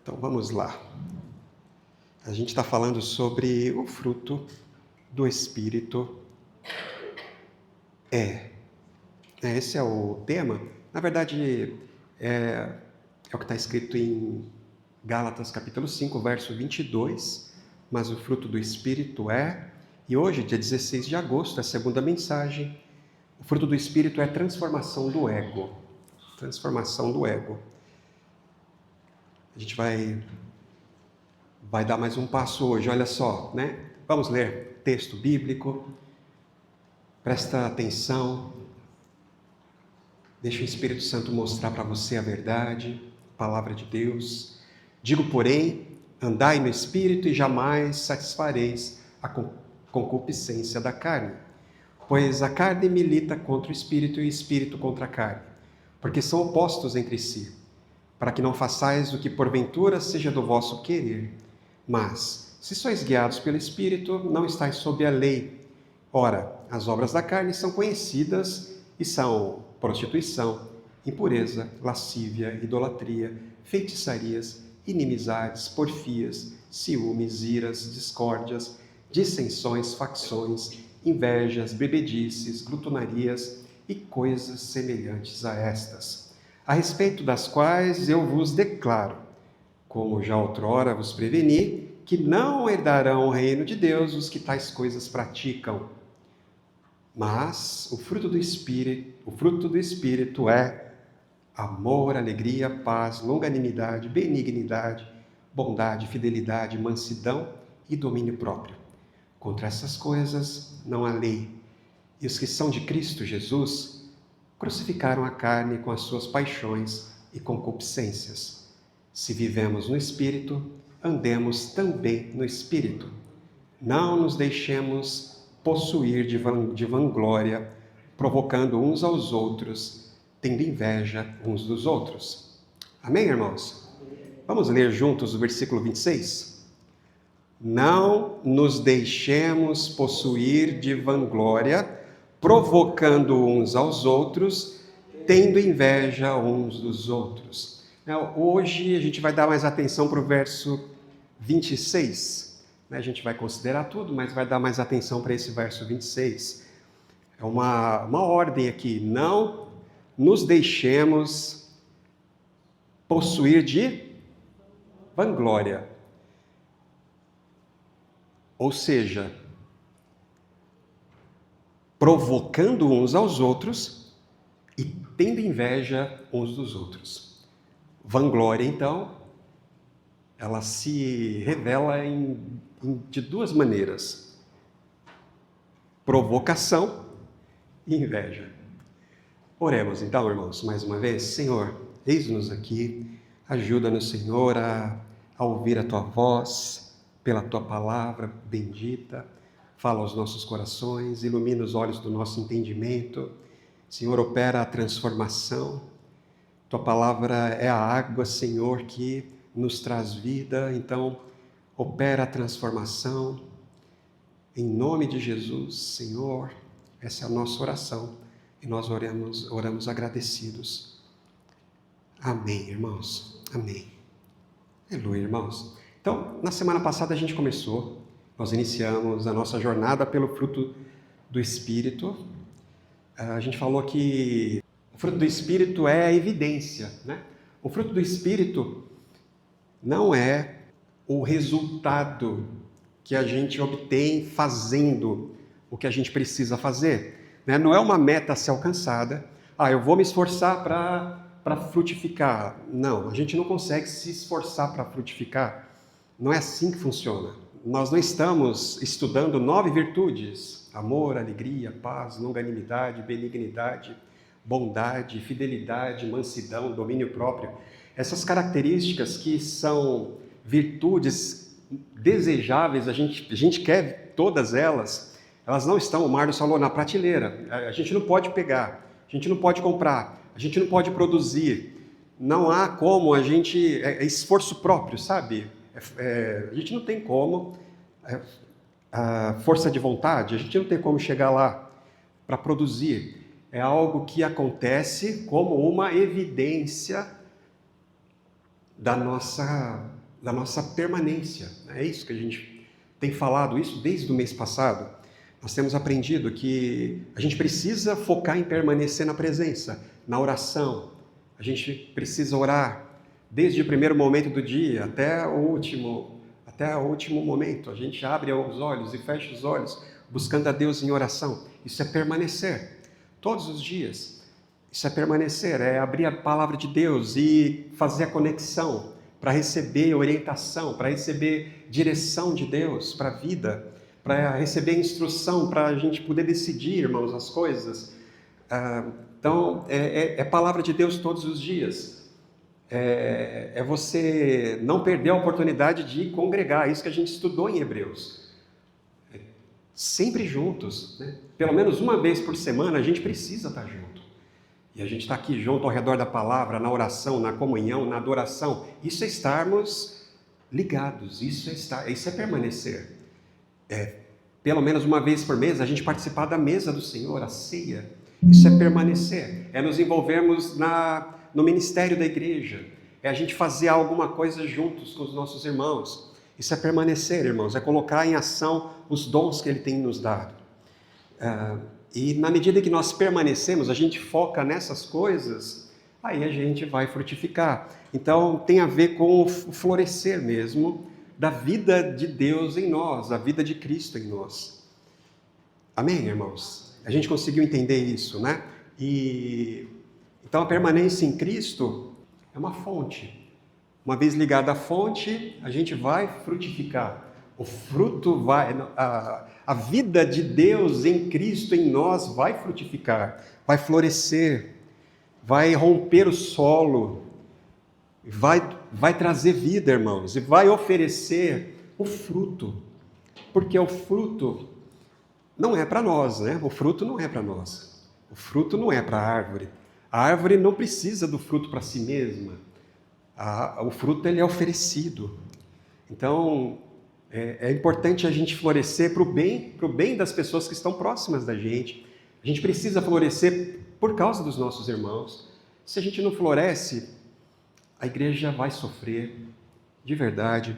Então vamos lá. A gente está falando sobre o fruto do Espírito Esse é o tema. Na verdade, é o que está escrito em Gálatas capítulo 5, verso 22. Mas o fruto do Espírito é... E hoje, dia 16 de agosto, é a segunda mensagem. O fruto do Espírito é transformação do ego. Transformação do ego. A gente vai dar mais um passo hoje, olha só, né? Vamos ler texto bíblico. Presta atenção. Deixa o Espírito Santo mostrar para você a verdade, a palavra de Deus. Digo, porém, andai no Espírito e jamais satisfareis a concupiscência da carne. Pois a carne milita contra o Espírito e o Espírito contra a carne, porque são opostos entre si, para que não façais o que porventura seja do vosso querer. Mas, se sois guiados pelo Espírito, não estáis sob a lei. Ora, as obras da carne são conhecidas e são prostituição, impureza, lascívia, idolatria, feitiçarias, inimizades, porfias, ciúmes, iras, discórdias, dissensões, facções, invejas, bebedices, glutonarias e coisas semelhantes a estas, a respeito das quais eu vos declaro, como já outrora vos preveni, que não herdarão o reino de Deus os que tais coisas praticam. Mas o fruto do Espírito é amor, alegria, paz, longanimidade, benignidade, bondade, fidelidade, mansidão e domínio próprio. Contra essas coisas não há lei. E os que são de Cristo Jesus crucificaram a carne com as suas paixões e concupiscências. Se vivemos no Espírito, andemos também no Espírito. Não nos deixemos possuir de vanglória, provocando uns aos outros, tendo inveja uns dos outros. Amém, irmãos? Vamos ler juntos o versículo 26? Não nos deixemos possuir de vanglória, provocando uns aos outros, tendo inveja uns dos outros. Hoje a gente vai dar mais atenção para o verso 26. A gente vai considerar tudo, mas vai dar mais atenção para esse verso 26. É uma ordem aqui. Não nos deixemos possuir de vanglória. Ou seja, provocando uns aos outros e tendo inveja uns dos outros. Vanglória, então, ela se revela de duas maneiras: provocação e inveja. Oremos então, irmãos, mais uma vez. Senhor, eis-nos aqui, ajuda-nos, Senhor, a ouvir a Tua voz, pela Tua palavra bendita, fala aos nossos corações, ilumina os olhos do nosso entendimento. Senhor, opera a transformação. Tua palavra é a água, Senhor, que nos traz vida, então opera a transformação, em nome de Jesus, Senhor. Essa é a nossa oração e nós oramos agradecidos. Amém, irmãos, amém. Aleluia, irmãos. Então, na semana passada nós iniciamos a nossa jornada pelo fruto do Espírito. A gente falou que o fruto do Espírito é a evidência, né? O fruto do Espírito não é o resultado que a gente obtém fazendo o que a gente precisa fazer, né? Não é uma meta a ser alcançada. Eu vou me esforçar para frutificar. Não, a gente não consegue se esforçar para frutificar. Não é assim que funciona. Nós não estamos estudando 9 virtudes: amor, alegria, paz, longanimidade, benignidade, bondade, fidelidade, mansidão, domínio próprio. Essas características que são virtudes desejáveis, a gente quer todas elas não estão, o Mário falou, na prateleira. A gente não pode pegar, a gente não pode comprar, a gente não pode produzir. Não há como a gente... É esforço próprio, sabe? A gente não tem como, a força de vontade, a gente não tem como chegar lá para produzir. É algo que acontece como uma evidência da nossa permanência. É isso que a gente tem falado, isso desde o mês passado. Nós temos aprendido que a gente precisa focar em permanecer na presença, na oração. A gente precisa orar desde o primeiro momento do dia até o último momento. A gente abre os olhos e fecha os olhos, buscando a Deus em oração. Isso é permanecer, todos os dias. Isso é permanecer, é abrir a palavra de Deus e fazer a conexão para receber orientação, para receber direção de Deus para a vida, para receber instrução, para a gente poder decidir, irmãos, as coisas. Então, é palavra de Deus todos os dias. É você não perder a oportunidade de congregar, isso que a gente estudou em Hebreus. Sempre juntos, né? Pelo menos uma vez por semana a gente precisa estar junto. E a gente está aqui junto ao redor da palavra, na oração, na comunhão, na adoração. Isso é estarmos ligados, isso é permanecer. Pelo menos uma vez por mês a gente participar da mesa do Senhor, a ceia. Isso é permanecer, é nos envolvermos no ministério da igreja, é a gente fazer alguma coisa juntos com os nossos irmãos. Isso é permanecer, irmãos, é colocar em ação os dons que Ele tem nos dado. E na medida que nós permanecemos, a gente foca nessas coisas, aí a gente vai frutificar. Então tem a ver com o florescer mesmo da vida de Deus em nós, da vida de Cristo em nós. Amém, irmãos? A gente conseguiu entender isso, né? Então a permanência em Cristo é uma fonte. Uma vez ligada à fonte, a gente vai frutificar. O fruto a vida de Deus em Cristo em nós vai frutificar, vai florescer, vai romper o solo, vai trazer vida, irmãos, e vai oferecer o fruto. Porque o fruto não é para nós, né? O fruto não é para nós. O fruto não é para a árvore. A árvore não precisa do fruto para si mesma. O fruto ele é oferecido. Então, é importante a gente florescer para o bem das pessoas que estão próximas da gente. A gente precisa florescer por causa dos nossos irmãos. Se a gente não floresce, a igreja vai sofrer, de verdade.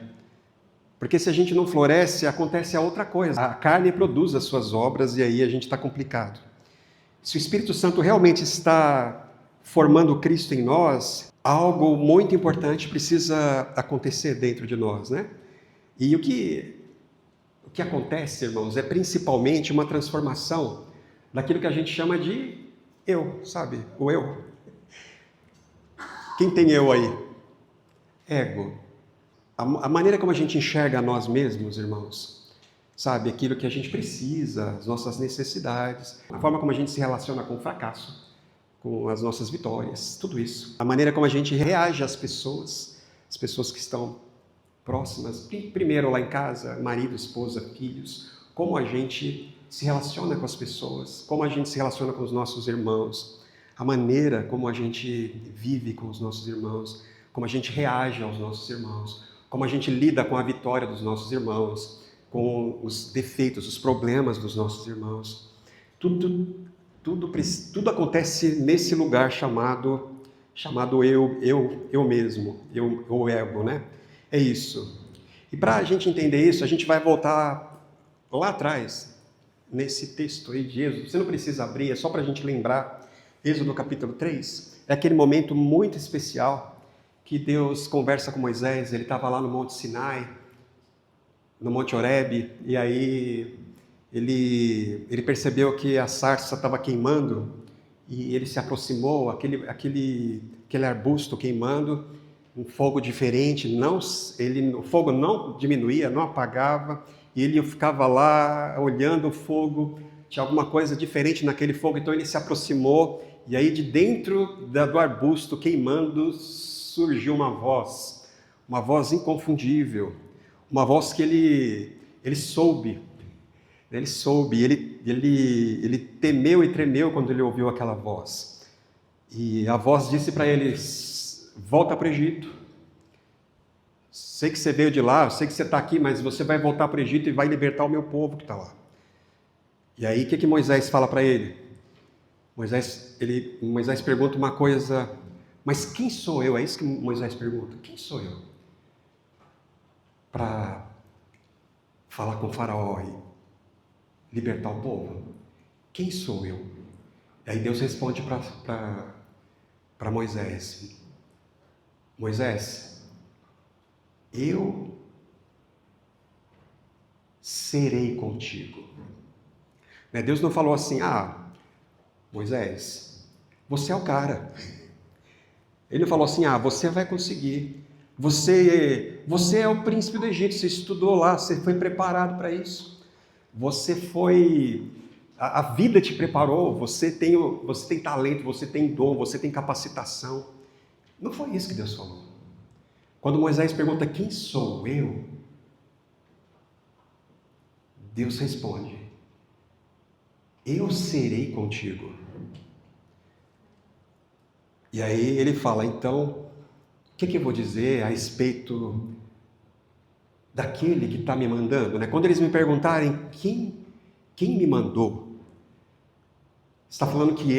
Porque se a gente não floresce, acontece a outra coisa. A carne produz as suas obras e aí a gente está complicado. Se o Espírito Santo realmente está formando Cristo em nós, algo muito importante precisa acontecer dentro de nós, né? E o que acontece, irmãos, é principalmente uma transformação daquilo que a gente chama de eu, sabe? O eu. Quem tem eu aí? Ego. A maneira como a gente enxerga a nós mesmos, irmãos, sabe? Aquilo que a gente precisa, as nossas necessidades, a forma como a gente se relaciona com o fracasso, com as nossas vitórias, tudo isso. A maneira como a gente reage às pessoas que estão próximas, primeiro lá em casa, marido, esposa, filhos, como a gente se relaciona com as pessoas, como a gente se relaciona com os nossos irmãos, a maneira como a gente vive com os nossos irmãos, como a gente reage aos nossos irmãos, como a gente lida com a vitória dos nossos irmãos, com os defeitos, os problemas dos nossos irmãos. Tudo acontece nesse lugar chamado eu mesmo, o ego, né? É isso. E para a gente entender isso, a gente vai voltar lá atrás, nesse texto aí de Êxodo. Você não precisa abrir, é só para a gente lembrar. Êxodo capítulo 3, é aquele momento muito especial que Deus conversa com Moisés. Ele estava lá no Monte Sinai, no Monte Horebe, e aí ele percebeu que a sarça estava queimando, e ele se aproximou, aquele arbusto queimando, um fogo diferente, o fogo não diminuía, não apagava, e ele ficava lá olhando o fogo, tinha alguma coisa diferente naquele fogo, então ele se aproximou, e aí de dentro do arbusto queimando surgiu uma voz inconfundível, uma voz que ele soube, ele temeu e tremeu quando ele ouviu aquela voz. E a voz disse para ele: volta para o Egito. Sei que você veio de lá, eu sei que você está aqui, mas você vai voltar para o Egito e vai libertar o meu povo que está lá. E aí o que Moisés fala para ele? Moisés pergunta uma coisa Mas quem sou eu? É isso que Moisés pergunta. Quem sou eu para falar com o faraó e libertar o povo? Quem sou eu? E aí Deus responde para Moisés: Moisés, eu serei contigo. Deus não falou assim: Moisés, você é o cara. Ele não falou assim: você vai conseguir. Você é o príncipe do Egito, você estudou lá, você foi preparado para isso. Você foi... A vida te preparou, você tem talento, você tem dom, você tem capacitação. Não foi isso que Deus falou. Quando Moisés pergunta: quem sou eu? Deus responde: eu serei contigo. E aí ele fala: então, o que eu vou dizer a respeito daquele que está me mandando? Quando eles me perguntarem quem me mandou, está falando que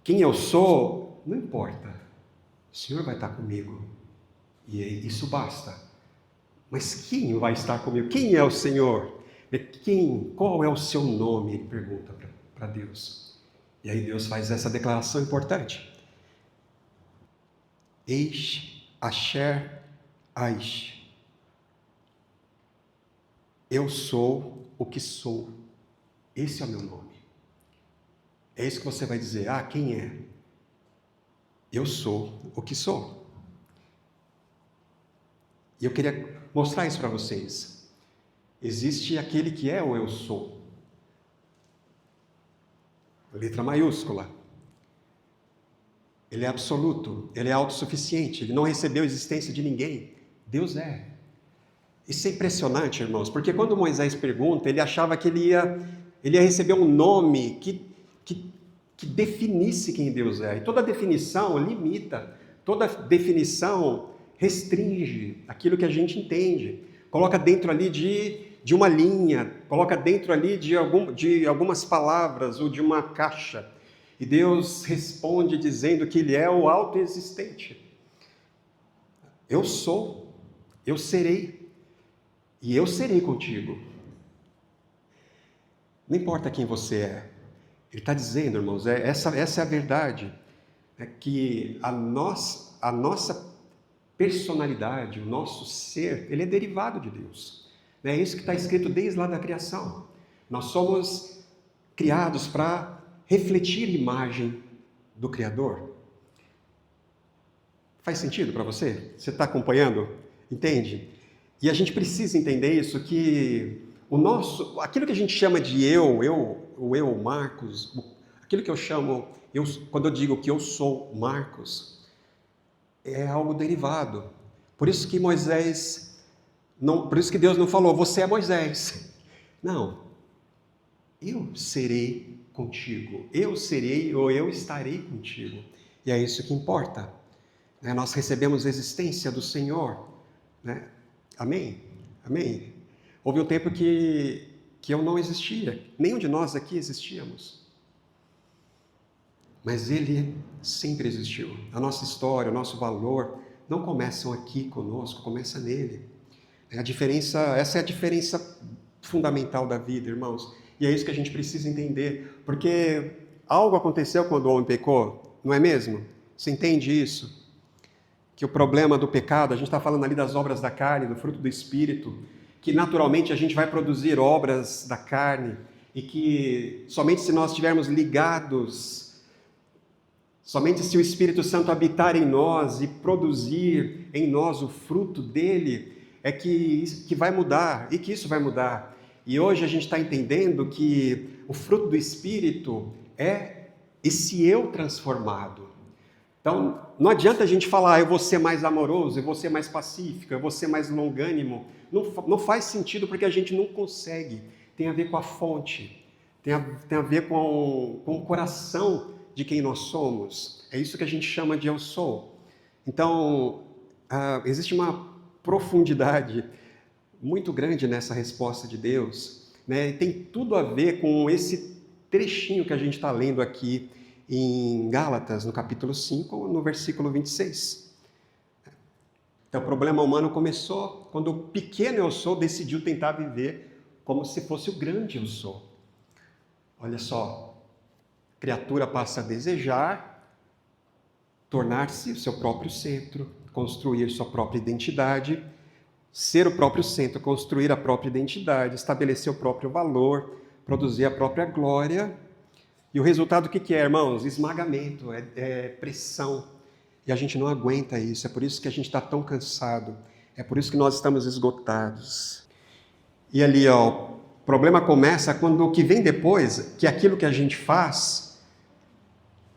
quem eu sou, não importa. O Senhor vai estar comigo. E isso basta. Mas quem vai estar comigo? Quem é o Senhor? Qual é o seu nome? Ele pergunta para Deus. E aí Deus faz essa declaração importante. Eish, Asher, Aish. Eu sou o que sou. Esse é o meu nome. É isso que você vai dizer. Quem é? Eu sou o que sou. E eu queria mostrar isso para vocês. Existe aquele que é o eu sou. Letra maiúscula. Ele é absoluto, ele é autossuficiente, ele não recebeu a existência de ninguém. Deus é. Isso é impressionante, irmãos, porque quando Moisés pergunta, ele achava que ele ia receber um nome que definisse quem Deus é. E toda definição limita, toda definição restringe aquilo que a gente entende. Coloca dentro ali de uma linha, coloca dentro ali de algumas palavras ou de uma caixa. E Deus responde dizendo que Ele é o autoexistente. Eu sou, eu serei, e eu serei contigo. Não importa quem você é. Ele está dizendo, irmãos, essa é a verdade. É que a nossa personalidade, o nosso ser, ele é derivado de Deus. É isso que está escrito desde lá da criação. Nós somos criados para refletir a imagem do Criador. Faz sentido para você? Você está acompanhando? Entende? E a gente precisa entender isso, que aquilo que a gente chama de o eu, Marcos, aquilo que eu chamo, quando eu digo que eu sou Marcos, é algo derivado. Por isso que por isso que Deus não falou: você é Moisés. Não. Eu serei contigo. Eu serei ou eu estarei contigo. E é isso que importa. Nós recebemos a existência do Senhor. Amém? Amém? Houve um tempo que eu não existia. Nenhum de nós aqui existíamos. Mas Ele sempre existiu. A nossa história, o nosso valor não começam aqui conosco, começa nele. Essa é a diferença fundamental da vida, irmãos. E é isso que a gente precisa entender, porque algo aconteceu quando o homem pecou, não é mesmo? Você entende isso? Que o problema do pecado, a gente está falando ali das obras da carne, do fruto do Espírito, que naturalmente a gente vai produzir obras da carne, e que somente se nós estivermos ligados, somente se o Espírito Santo habitar em nós e produzir em nós o fruto dele, é que vai mudar, e que isso vai mudar. E hoje a gente está entendendo que o fruto do Espírito é esse eu transformado. Então, não adianta a gente falar: eu vou ser mais amoroso, eu vou ser mais pacífico, eu vou ser mais longânimo. Não faz sentido, porque a gente não consegue. Tem a ver com a fonte, tem a ver com o coração de quem nós somos. É isso que a gente chama de eu sou. Então, existe uma profundidade muito grande nessa resposta de Deus, e tem tudo a ver com esse trechinho que a gente está lendo aqui em Gálatas, no capítulo 5, no versículo 26. Então, o problema humano começou quando o pequeno eu sou decidiu tentar viver como se fosse o grande eu sou. Olha só, a criatura passa a desejar tornar-se o seu próprio centro, construir sua própria identidade, ser o próprio centro, construir a própria identidade, estabelecer o próprio valor, produzir a própria glória. E o resultado o que é, irmãos? Esmagamento, é pressão. E a gente não aguenta isso, é por isso que a gente está tão cansado, é por isso que nós estamos esgotados. E ali, o problema começa quando o que vem depois, que é aquilo que a gente faz,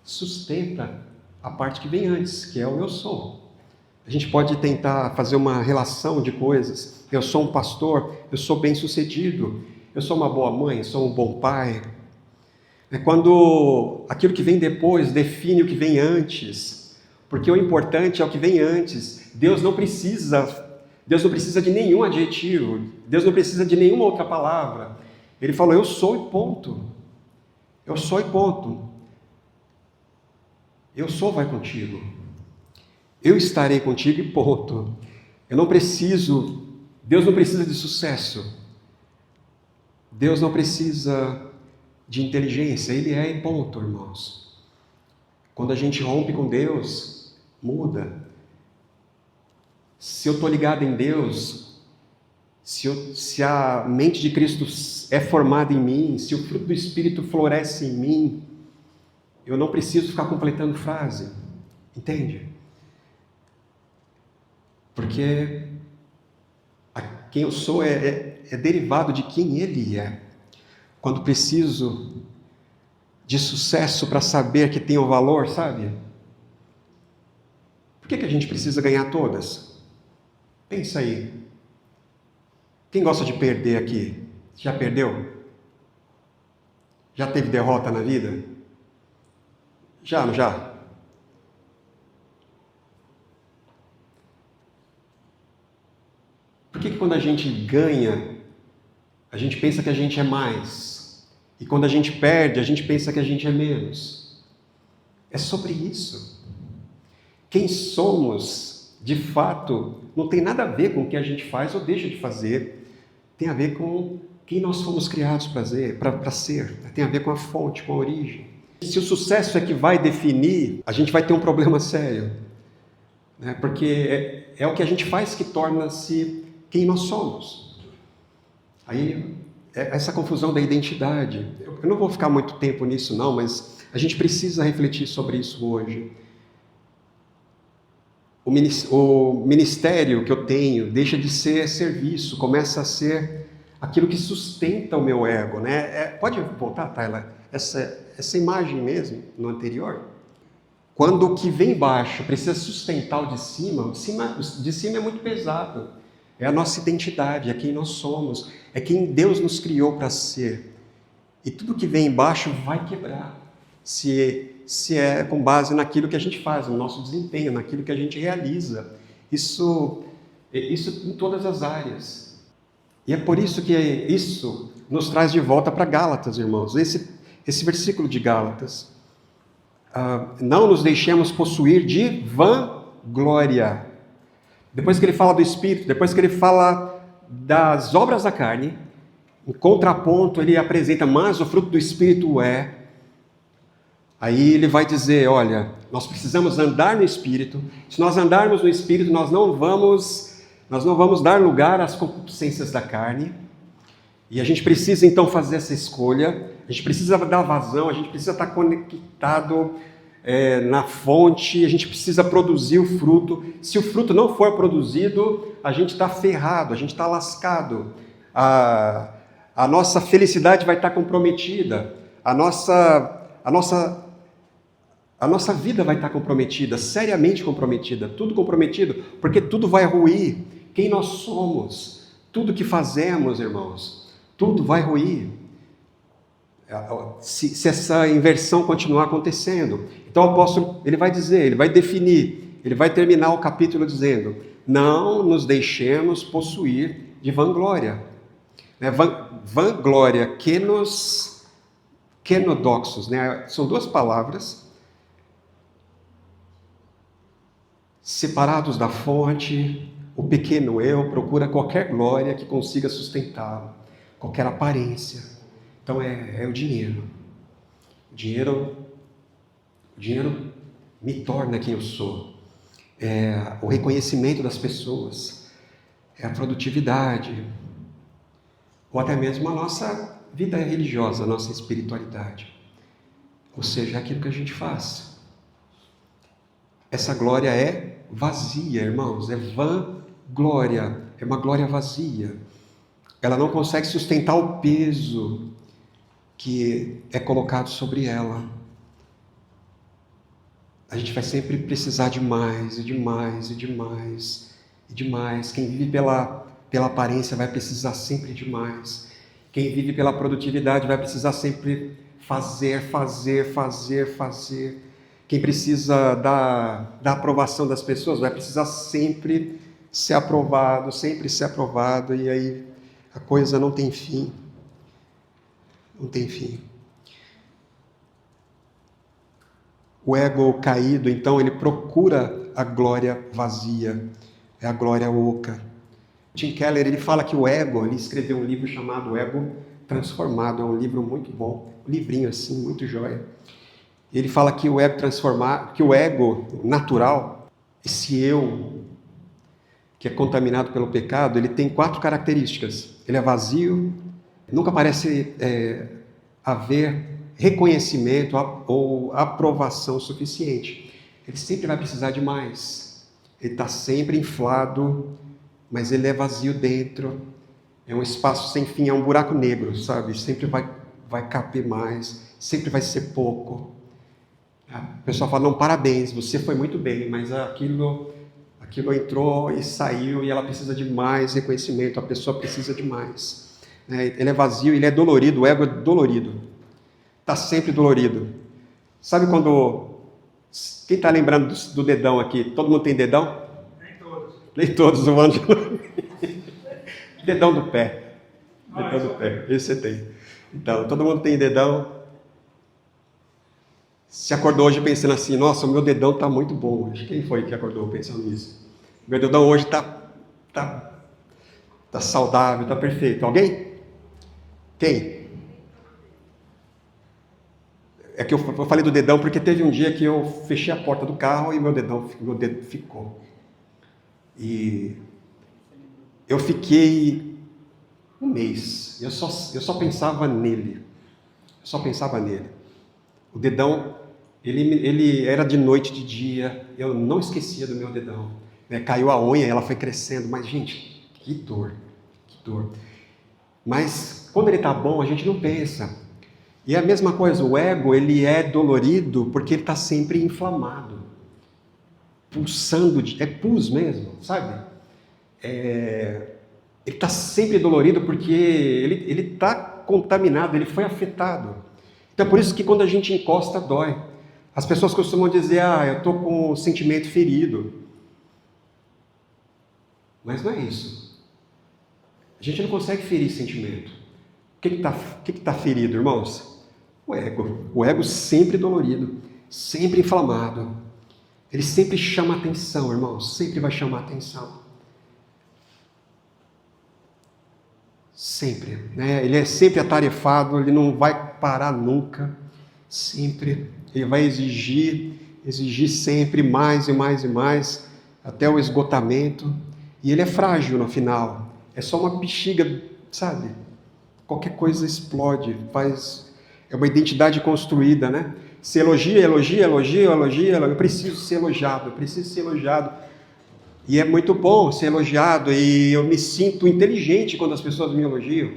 sustenta a parte que vem antes, que é o eu sou. A gente pode tentar fazer uma relação de coisas. Eu sou um pastor, eu sou bem-sucedido, eu sou uma boa mãe, eu sou um bom pai. É quando aquilo que vem depois define o que vem antes. Porque o importante é o que vem antes. Deus não precisa de nenhum adjetivo. Deus não precisa de nenhuma outra palavra. Ele falou, eu sou e ponto. Eu sou e ponto. Eu sou vai contigo. Eu estarei contigo e ponto. Deus não precisa de sucesso. Deus não precisa de inteligência. Ele é e ponto, irmãos. Quando a gente rompe com Deus, muda. Se eu estou ligado em Deus, se a mente de Cristo é formada em mim, se o fruto do Espírito floresce em mim, eu não preciso ficar completando frase. Entende? Porque quem eu sou é derivado de quem Ele é. Quando preciso de sucesso para saber que tem o valor, sabe? Por que a gente precisa ganhar todas? Pensa aí. Quem gosta de perder aqui? Já perdeu? Já teve derrota na vida? Já, não já? Por que quando a gente ganha, a gente pensa que a gente é mais? E quando a gente perde, a gente pensa que a gente é menos? É sobre isso. Quem somos, de fato, não tem nada a ver com o que a gente faz ou deixa de fazer. Tem a ver com quem nós fomos criados para ser. Tem a ver com a fonte, com a origem. Se o sucesso é que vai definir, a gente vai ter um problema sério. Né? Porque é o que a gente faz que torna-se quem nós somos. Aí, essa confusão da identidade. Eu não vou ficar muito tempo nisso não, mas a gente precisa refletir sobre isso hoje. O ministério que eu tenho deixa de ser serviço, começa a ser aquilo que sustenta o meu ego, né? Pode voltar, Tayla? Essa imagem mesmo, no anterior. Quando o que vem embaixo precisa sustentar o de cima é muito pesado. É a nossa identidade, é quem nós somos, é quem Deus nos criou para ser. E tudo que vem embaixo vai quebrar, se é com base naquilo que a gente faz, no nosso desempenho, naquilo que a gente realiza. Isso em todas as áreas. E é por isso que isso nos traz de volta para Gálatas, irmãos. Esse versículo de Gálatas. Não nos deixemos possuir de vanglória. Depois que ele fala do Espírito, depois que ele fala das obras da carne, em contraponto ele apresenta, mas o fruto do Espírito é. Aí ele vai dizer, olha, nós precisamos andar no Espírito. Se nós andarmos no Espírito, nós não vamos dar lugar às concupiscências da carne. E a gente precisa então fazer essa escolha. A gente precisa dar vazão, a gente precisa estar conectado na fonte, a gente precisa produzir o fruto. Se o fruto não for produzido, a gente está ferrado, a gente está lascado. A nossa felicidade vai estar comprometida. A nossa vida vai estar comprometida, seriamente comprometida, tudo comprometido, porque tudo vai ruir. Quem nós somos, tudo que fazemos, irmãos, tudo vai ruir. Se essa inversão continuar acontecendo. Então o apóstolo, ele vai dizer, ele vai definir, ele vai terminar o capítulo dizendo, não nos deixemos possuir de vanglória. Vanglória, kenodoxos, né? São duas palavras Separados da fonte, o pequeno eu procura qualquer glória que consiga sustentá-lo, qualquer aparência. Então é o dinheiro. O dinheiro me torna quem eu sou. É o reconhecimento das pessoas, é a produtividade, ou até mesmo a nossa vida religiosa, a nossa espiritualidade. Ou seja, é aquilo que a gente faz. Essa glória é vazia, irmãos, é vã glória, é uma glória vazia. Ela não consegue sustentar o peso que é colocado sobre ela. A gente vai sempre precisar de mais, e de mais, e de mais, e de mais. Quem vive pela aparência vai precisar sempre de mais. Quem vive pela produtividade vai precisar sempre fazer. Quem precisa da aprovação das pessoas vai precisar sempre ser aprovado, e aí a coisa não tem fim. Não tem fim. O ego caído, então, ele procura a glória vazia, é a glória oca. Tim Keller, ele fala que o ego, ele escreveu um livro chamado Ego Transformado, é um livro muito bom, um livrinho assim, muito jóia. Ele fala que o ego transformado, que o ego natural, esse eu que é contaminado pelo pecado, ele tem 4 características. Ele é vazio, nunca parece haver reconhecimento ou aprovação suficiente. Ele sempre vai precisar de mais. Ele está sempre inflado, mas ele é vazio dentro. É um espaço sem fim, é um buraco negro, sabe? Sempre vai caber mais, sempre vai ser pouco. O pessoal fala, não, parabéns, você foi muito bem, mas aquilo entrou e saiu e ela precisa de mais reconhecimento, a pessoa precisa de mais. Ele é vazio, ele é dolorido, o ego é dolorido. Está sempre dolorido. Sabe quando... Quem está lembrando do dedão aqui? Todo mundo tem dedão? Nem todos, o Ângelo. Dedão do pé. Dedão do pé, esse você tem. Então, todo mundo tem dedão. Se acordou hoje pensando assim, nossa, o meu dedão está muito bom hoje. Quem foi que acordou pensando nisso? Meu dedão hoje está saudável, está perfeito. Alguém? Quem? É que eu falei do dedão porque teve um dia que eu fechei a porta do carro e meu dedo ficou. E eu fiquei um mês. Eu só pensava nele. O dedão, ele era de noite, de dia. Eu não esquecia do meu dedão. Caiu a unha, ela foi crescendo. Mas, gente, que dor. Mas, quando ele está bom, a gente não pensa. E é a mesma coisa, o ego, ele é dolorido porque ele está sempre inflamado. Pulsando, é pus mesmo, sabe? Ele está sempre dolorido porque ele está contaminado, ele foi afetado. Então é por isso que quando a gente encosta, dói. As pessoas costumam dizer, eu estou com o sentimento ferido. Mas não é isso. A gente não consegue ferir sentimento. O que está ferido, irmãos? O ego sempre dolorido, sempre inflamado. Ele sempre chama atenção, irmãos, sempre vai chamar atenção. Sempre, né? Ele é sempre atarefado, ele não vai parar nunca, sempre. Ele vai exigir sempre mais e mais e mais, até o esgotamento. E ele é frágil no final, é só uma bexiga, sabe? Qualquer coisa explode, é uma identidade construída, né? Se elogia, eu preciso ser elogiado. E é muito bom ser elogiado, e eu me sinto inteligente quando as pessoas me elogiam.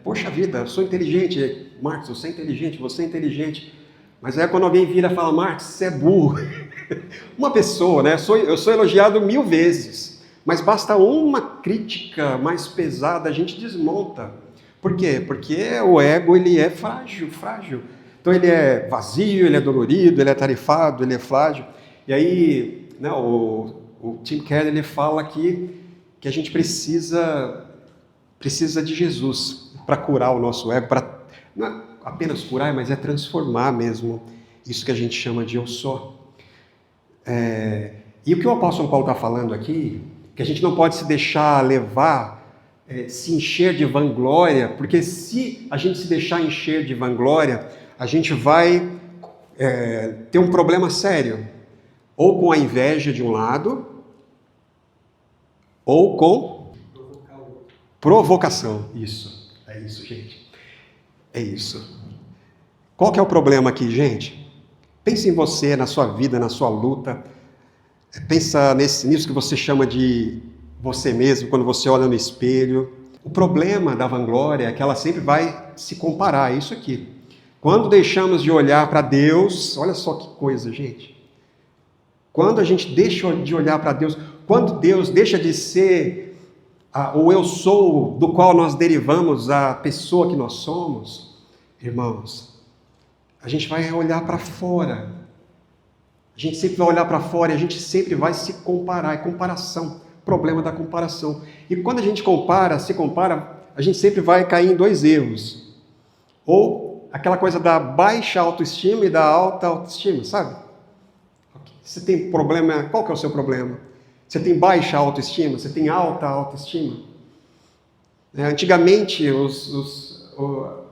Poxa vida, eu sou inteligente. Marcos, você é inteligente. Mas aí quando alguém vira e fala, Marcos, você é burro. Uma pessoa, né? Eu sou elogiado 1000 vezes, mas basta uma crítica mais pesada, a gente desmonta. Por quê? Porque o ego, ele é frágil. Então ele é vazio, ele é dolorido, ele é tarefado, ele é frágil. E aí, né, o Tim Keller, ele fala que a gente precisa de Jesus para curar o nosso ego, para não é apenas curar, mas é transformar mesmo isso que a gente chama de eu sou. E o que o apóstolo Paulo está falando aqui, que a gente não pode se deixar levar, se encher de vanglória, porque se a gente se deixar encher de vanglória, a gente vai ter um problema sério, ou com a inveja de um lado, ou com provocação. Isso, é isso, gente. É isso. Qual que é o problema aqui, gente? Pense em você, na sua vida, na sua luta. Pensa nisso que você chama de você mesmo, quando você olha no espelho. O problema da vanglória é que ela sempre vai se comparar, é isso aqui. Quando deixamos de olhar para Deus, olha só que coisa, gente. Quando a gente deixa de olhar para Deus, quando Deus deixa de ser o eu sou do qual nós derivamos a pessoa que nós somos, irmãos, a gente vai olhar para fora. A gente sempre vai olhar para fora e a gente sempre vai se comparar. É comparação, problema da comparação. E quando a gente se compara, a gente sempre vai cair em dois erros. Ou aquela coisa da baixa autoestima e da alta autoestima, sabe? Você tem problema, qual que é o seu problema? Você tem baixa autoestima? Você tem alta autoestima? Antigamente,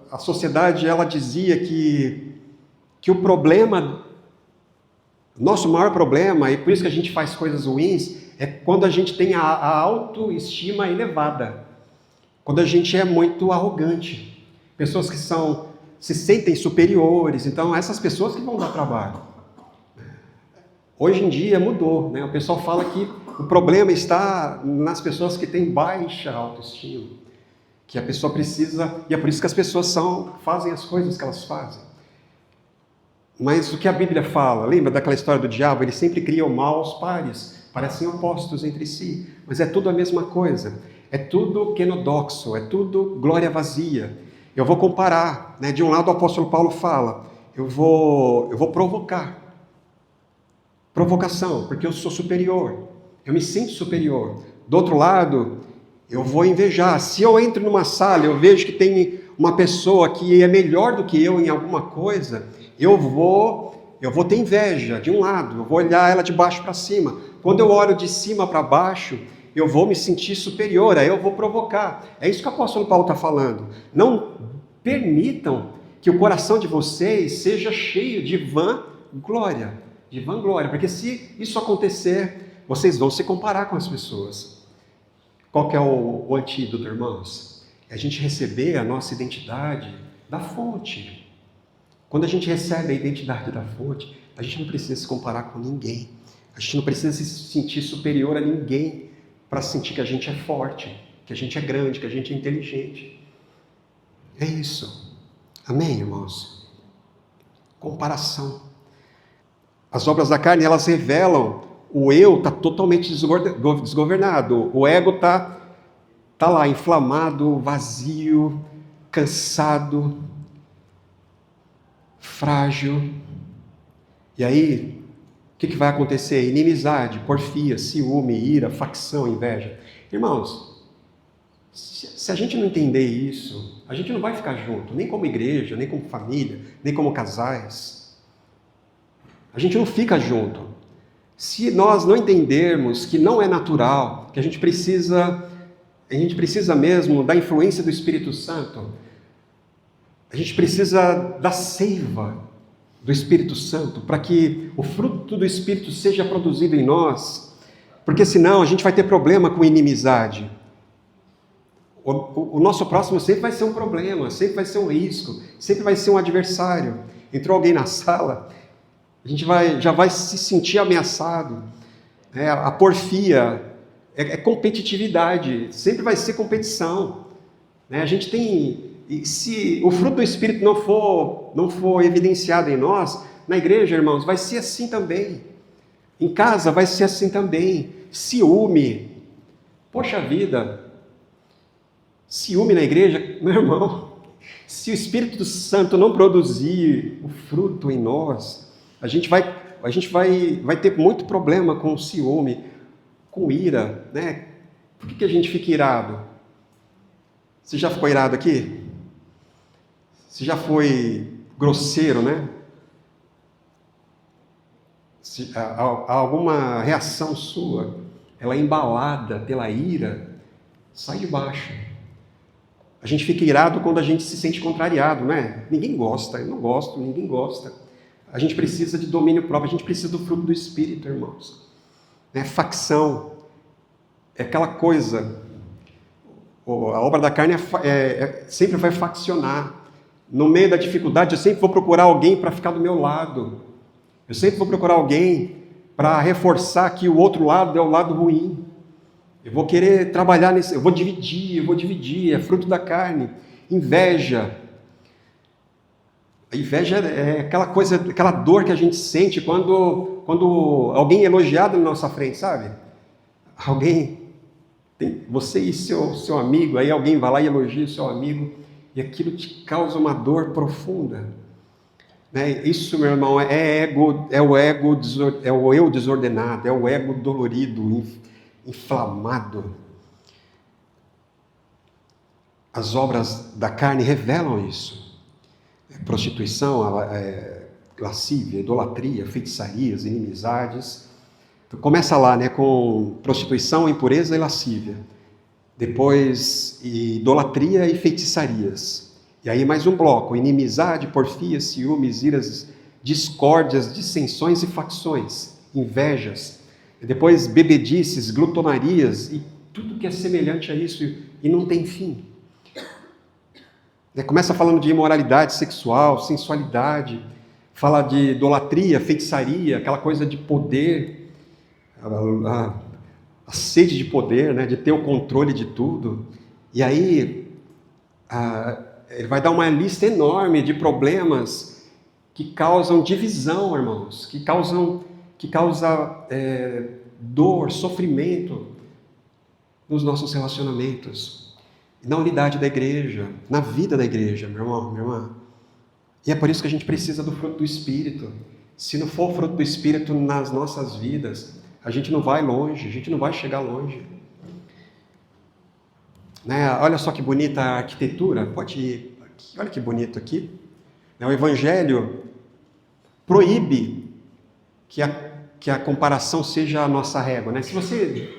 a sociedade ela dizia que o problema, nosso maior problema, e por isso que a gente faz coisas ruins, é quando a gente tem a autoestima elevada. Quando a gente é muito arrogante. Pessoas que se sentem superiores, então essas pessoas que vão dar trabalho. Hoje em dia mudou, né? O pessoal fala que o problema está nas pessoas que têm baixa autoestima, que a pessoa precisa, e é por isso que as pessoas fazem as coisas que elas fazem. Mas o que a Bíblia fala, lembra daquela história do diabo? Ele sempre cria o mal aos pares, parecem opostos entre si, mas é tudo a mesma coisa, é tudo quenodoxo, é tudo glória vazia. Eu vou comparar, né? De um lado o apóstolo Paulo fala, eu vou provocação, porque eu sou superior, eu me sinto superior. Do outro lado, eu vou invejar. Se eu entro numa sala, eu vejo que tem uma pessoa que é melhor do que eu em alguma coisa, eu vou ter inveja de um lado, eu vou olhar ela de baixo para cima. Quando eu olho de cima para baixo, eu vou me sentir superior, aí eu vou provocar. É isso que o apóstolo Paulo está falando. Não permitam que o coração de vocês seja cheio de vanglória, porque se isso acontecer, vocês vão se comparar com as pessoas. Qual que é o antídoto, irmãos? É a gente receber a nossa identidade da fonte. Quando a gente recebe a identidade da fonte, a gente não precisa se comparar com ninguém. A gente não precisa se sentir superior a ninguém para sentir que a gente é forte, que a gente é grande, que a gente é inteligente. É isso. Amém, irmãos? Comparação. As obras da carne, elas revelam o eu está totalmente desgovernado. O ego está lá, inflamado, vazio, cansado, frágil. E aí, o que vai acontecer? Inimizade, porfia, ciúme, ira, facção, inveja. Irmãos, se a gente não entender isso, a gente não vai ficar junto, nem como igreja, nem como família, nem como casais. A gente não fica junto. Se nós não entendermos que não é natural, que a gente precisa mesmo da influência do Espírito Santo, a gente precisa da seiva do Espírito Santo, para que o fruto do Espírito seja produzido em nós, porque senão a gente vai ter problema com inimizade. O nosso próximo sempre vai ser um problema, sempre vai ser um risco, sempre vai ser um adversário. Entrou alguém na sala, a gente já vai se sentir ameaçado. A porfia é competitividade, sempre vai ser competição. A gente tem, se o fruto do Espírito não for evidenciado em nós, na igreja, irmãos, vai ser assim também. Em casa vai ser assim também. Ciúme. Poxa vida. Ciúme na igreja, meu irmão. Se o Espírito Santo não produzir o fruto em nós, a gente vai ter muito problema com o ciúme, com ira, né? Por que a gente fica irado? Você já ficou irado aqui? Você já foi grosseiro, né? se há alguma reação sua, ela é embalada pela ira, sai de baixo. A gente fica irado quando a gente se sente contrariado, né? Ninguém gosta, eu não gosto, ninguém gosta. A gente precisa de domínio próprio, a gente precisa do fruto do Espírito, irmãos. Facção é aquela coisa, a obra da carne sempre vai faccionar. No meio da dificuldade, eu sempre vou procurar alguém para ficar do meu lado. Eu sempre vou procurar alguém para reforçar que o outro lado é o lado ruim. Eu vou querer trabalhar nesse, eu vou dividir, é fruto da carne. Inveja. A inveja é aquela coisa, aquela dor que a gente sente quando alguém é elogiado na nossa frente, sabe? Você e seu amigo, aí alguém vai lá e elogia o seu amigo, e aquilo te causa uma dor profunda. Isso, meu irmão, é o eu desordenado, é o ego dolorido, inflamado. As obras da carne revelam isso. Prostituição, lascívia, idolatria, feitiçarias, inimizades. Então, começa lá, com prostituição, impureza e lascívia. Depois, idolatria e feitiçarias. E aí mais um bloco: inimizade, porfia, ciúmes, iras, discórdias, dissensões e facções, invejas. E depois, bebedices, glutonarias e tudo que é semelhante a isso e não tem fim. Começa falando de imoralidade sexual, sensualidade, fala de idolatria, feitiçaria, aquela coisa de poder, a sede de poder, de ter o controle de tudo. E aí ele vai dar uma lista enorme de problemas que causam divisão, irmãos, que causam dor, sofrimento nos nossos relacionamentos. Na unidade da igreja, na vida da igreja, meu irmão, minha irmã. E é por isso que a gente precisa do fruto do Espírito. Se não for o fruto do Espírito nas nossas vidas, a gente não vai longe, a gente não vai chegar longe. Olha só que bonita a arquitetura, pode ir aqui, olha que bonito aqui. O Evangelho proíbe que a comparação seja a nossa régua. Se você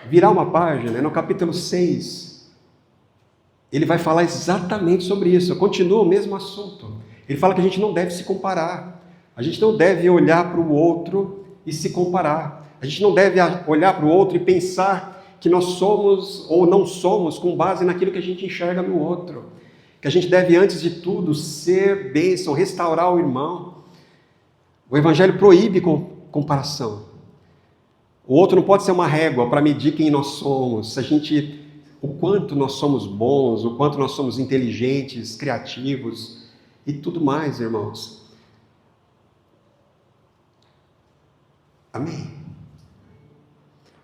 virar uma página, no capítulo 6, ele vai falar exatamente sobre isso. Continua o mesmo assunto. Ele fala que a gente não deve se comparar. A gente não deve olhar para o outro e se comparar. A gente não deve olhar para o outro e pensar que nós somos ou não somos com base naquilo que a gente enxerga no outro. Que a gente deve, antes de tudo, ser bênção, restaurar o irmão. O Evangelho proíbe comparação. O outro não pode ser uma régua para medir quem nós somos, o quanto nós somos bons, o quanto nós somos inteligentes, criativos e tudo mais, irmãos. Amém?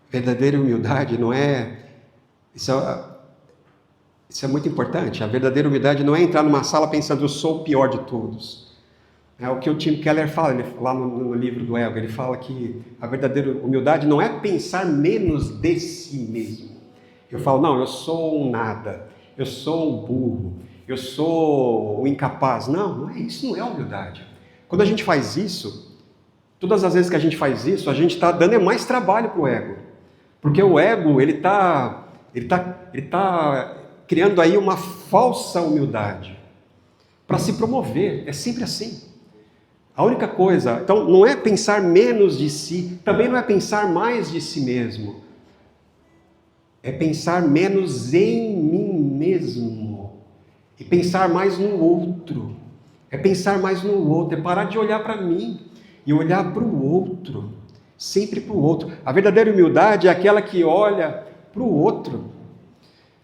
Verdadeira humildade não é... Isso é muito importante. A verdadeira humildade não é entrar numa sala pensando, eu sou o pior de todos. É o que o Tim Keller fala, lá no livro do Ego, ele fala que a verdadeira humildade não é pensar menos de si mesmo. Eu falo, não, eu sou um nada, eu sou um burro, eu sou um incapaz. Não é isso, não é humildade. Quando a gente faz isso, todas as vezes que a gente faz isso, a gente está dando mais trabalho para o ego. Porque o ego, ele tá criando aí uma falsa humildade para se promover, é sempre assim. A única coisa, então, não é pensar menos de si, também não é pensar mais de si mesmo. É pensar menos em mim mesmo. E pensar mais no outro. É pensar mais no outro, é parar de olhar para mim e olhar para o outro. Sempre para o outro. A verdadeira humildade é aquela que olha para o outro.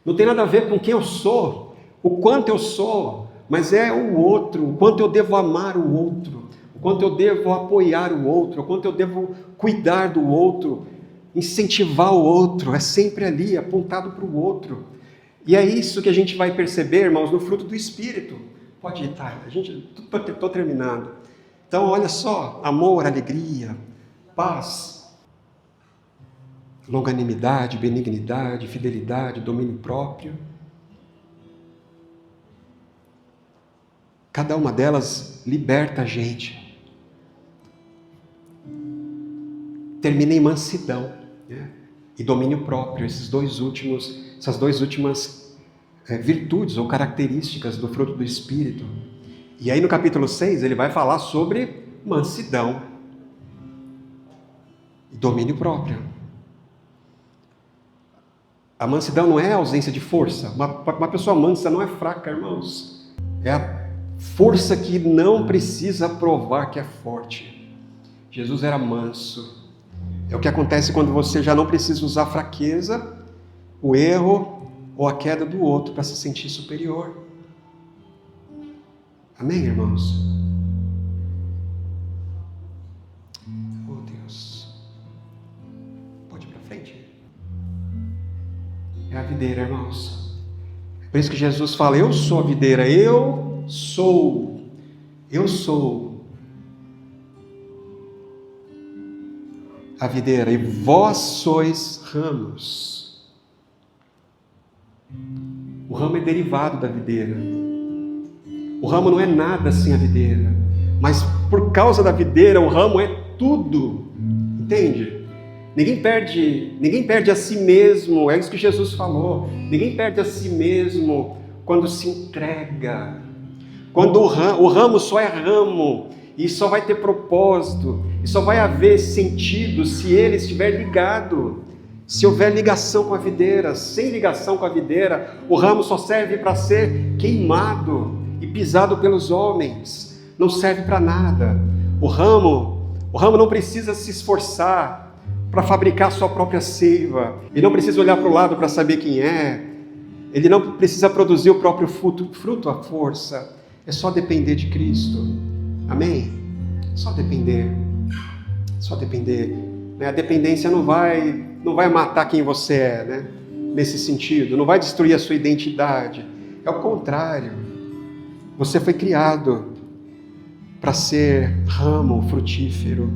Não tem nada a ver com quem eu sou, o quanto eu sou, mas é o outro, o quanto eu devo amar o outro. O quanto eu devo apoiar o outro, o quanto eu devo cuidar do outro, incentivar o outro, é sempre ali, apontado para o outro. E é isso que a gente vai perceber, irmãos, no fruto do Espírito. Pode ir, tá? Estou terminando. Então, olha só, amor, alegria, paz, longanimidade, benignidade, fidelidade, domínio próprio. Cada uma delas liberta a gente. termina em mansidão, né? E domínio próprio, essas duas últimas virtudes ou características do fruto do Espírito. E aí no capítulo 6 ele vai falar sobre mansidão e domínio próprio. A mansidão não é a ausência de força. Uma pessoa mansa não é fraca, irmãos. É a força que não precisa provar que é forte. Jesus era manso. É o que acontece quando você já não precisa usar a fraqueza, o erro ou a queda do outro para se sentir superior. Amém, irmãos? Oh, Deus. Pode ir para frente. É a videira, irmãos. É por isso que Jesus fala, eu sou a videira, eu sou a videira e vós sois ramos. O ramo é derivado da videira. O ramo não é nada sem a videira, mas por causa da videira o ramo é tudo. Entende? Ninguém perde a si mesmo, é isso que Jesus falou. Ninguém perde a si mesmo quando se entrega. Quando o ramo só é ramo, e só vai ter propósito, e só vai haver sentido se ele estiver ligado. Se houver ligação com a videira. Sem ligação com a videira, o ramo só serve para ser queimado e pisado pelos homens. Não serve para nada. O ramo não precisa se esforçar para fabricar sua própria seiva. Ele não precisa olhar para o lado para saber quem é. Ele não precisa produzir o próprio fruto à força. É só depender de Cristo. Amém? Só depender. Só depender. A dependência não vai matar quem você é, né? Nesse sentido. Não vai destruir a sua identidade. É o contrário. Você foi criado para ser ramo frutífero,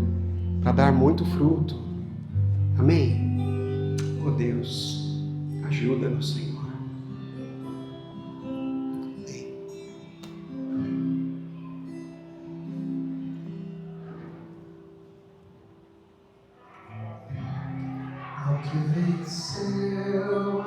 para dar muito fruto. Amém? Oh Deus, ajuda-nos, Senhor. Ao que venceu